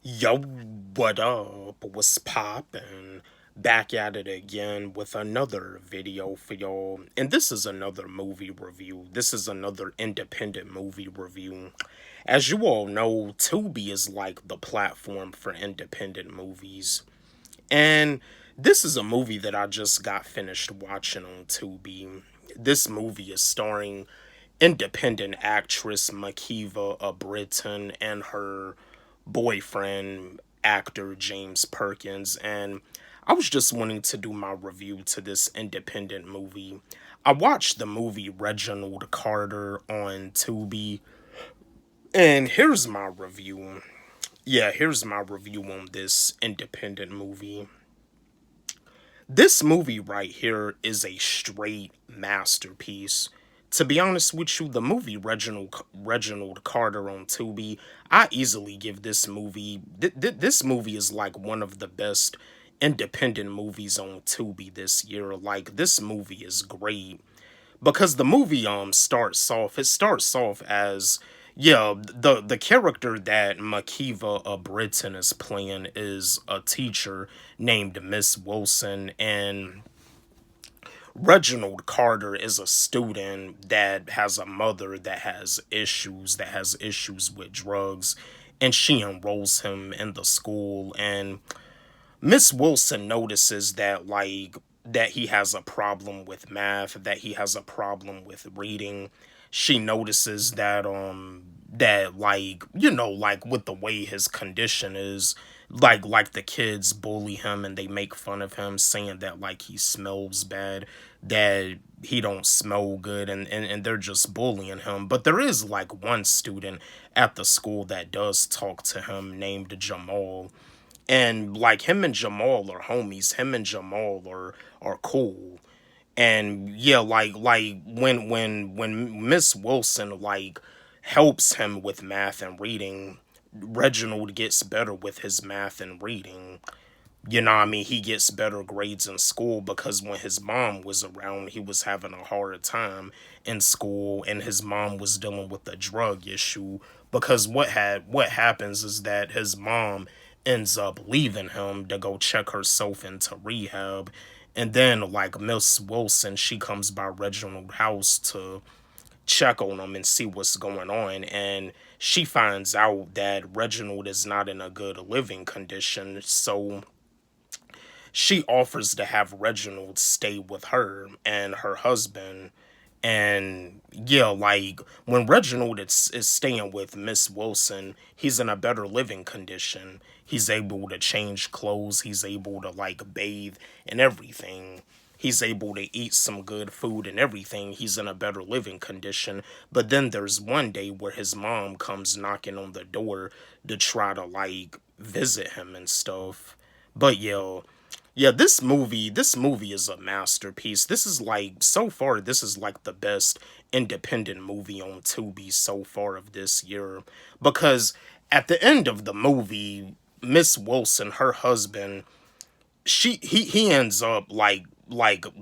Yo, what up? What's poppin'? Back at it again with another video for y'all. And this is another movie review. This is another independent movie review. As you all know, Tubi is like the platform for independent movies. And this is a movie that I just got finished watching on Tubi. This movie is starring independent actress Makiva Britton and her boyfriend, actor James Perkins. And I was just wanting to do my review to this independent movie. I watched the movie Reginald Carter on Tubi, and here's my review. Yeah, here's my review on this independent movie. This movie right here is a straight masterpiece. To be honest with you, the movie Reginald Carter on Tubi, I easily give this movie. This movie is like one of the best independent movies on Tubi this year. Like this movie is great because the movie starts off as, yeah, the character that Makiva Britton is playing is a teacher named Miss Wilson, and Reginald Carter is a student that has a mother that has issues with drugs, and she enrolls him in the school. And Miss Wilson notices that that he has a problem with math, that he has a problem with reading. She notices that like with the way his condition is, like the kids bully him and they make fun of him, saying that like he smells bad, that he don't smell good, and they're just bullying him. But there is like one student at the school that does talk to him, named Jamal, and like him and Jamal are homies. Him and Jamal are cool. And yeah, like when Miss Wilson like helps him with math and reading, Reginald gets better with his math and reading. You know what I mean? He gets better grades in school because when his mom was around, he was having a hard time in school, and his mom was dealing with a drug issue. Because what happens is that his mom ends up leaving him to go check herself into rehab, and then like Miss Wilson, she comes by Reginald's house to check on him and see what's going on, and she finds out that Reginald is not in a good living condition, so she offers to have Reginald stay with her and her husband. And yeah, like when Reginald is staying with Miss Wilson, he's in a better living condition. He's able to change clothes, he's able to like bathe and everything. He's able to eat some good food and everything. He's in a better living condition. But then there's one day where his mom comes knocking on the door to try to like visit him and stuff. But yeah, this movie is a masterpiece. This is like so far, this is like the best independent movie on Tubi so far of this year. Because at the end of the movie, Miss Wilson, her husband, he ends up like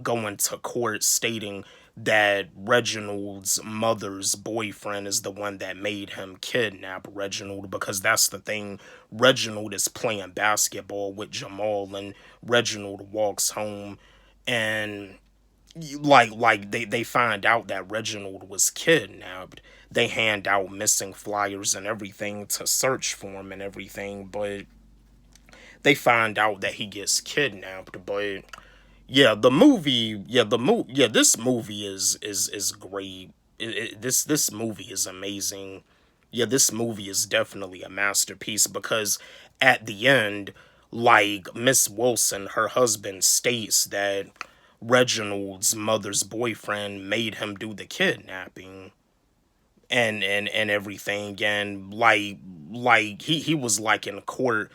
going to court stating that Reginald's mother's boyfriend is the one that made him kidnap Reginald, because that's the thing. Reginald is playing basketball with Jamal, and Reginald walks home, and they find out that Reginald was kidnapped. They hand out missing flyers and everything to search for him and everything, but they find out that he gets kidnapped. But yeah, this movie is great. This movie is amazing. Yeah, this movie is definitely a masterpiece because at the end, like Miss Wilson, her husband states that Reginald's mother's boyfriend made him do the kidnapping and everything, and like he was like in court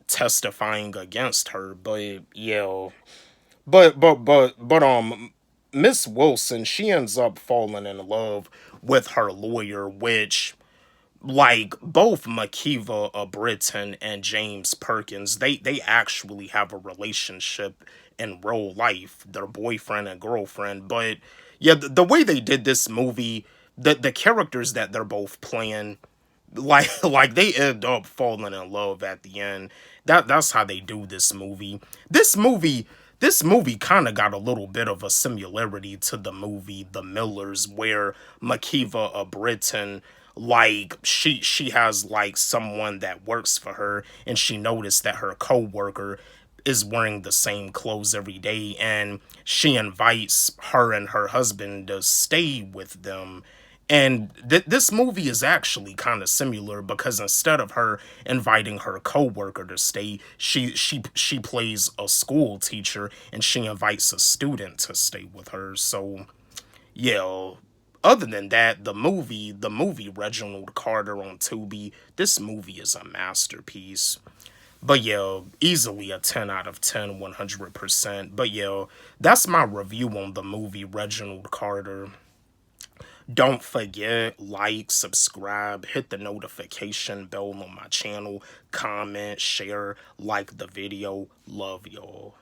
testifying against her. But yeah, but Miss Wilson, she ends up falling in love with her lawyer, which like both Makiva Britton and James Perkins, they actually have a relationship in real life. They're boyfriend and girlfriend. But yeah, the way they did this movie, the characters that they're both playing, Like they end up falling in love at the end. That's how they do this movie. This movie this movie kind of got a little bit of a similarity to the movie The Millers, where Makiva, a Britain, like she has like someone that works for her, and she noticed that her coworker is wearing the same clothes every day, and she invites her and her husband to stay with them. And this movie is actually kind of similar, because instead of her inviting her coworker to stay, she plays a school teacher, and she invites a student to stay with her. So yeah. Other than that, the movie Reginald Carter on Tubi, this movie is a masterpiece. But yeah, easily a 10 out of 10, 100%. But yeah, that's my review on the movie Reginald Carter. Don't forget, like, subscribe, hit the notification bell on my channel, comment, share, like the video. Love y'all.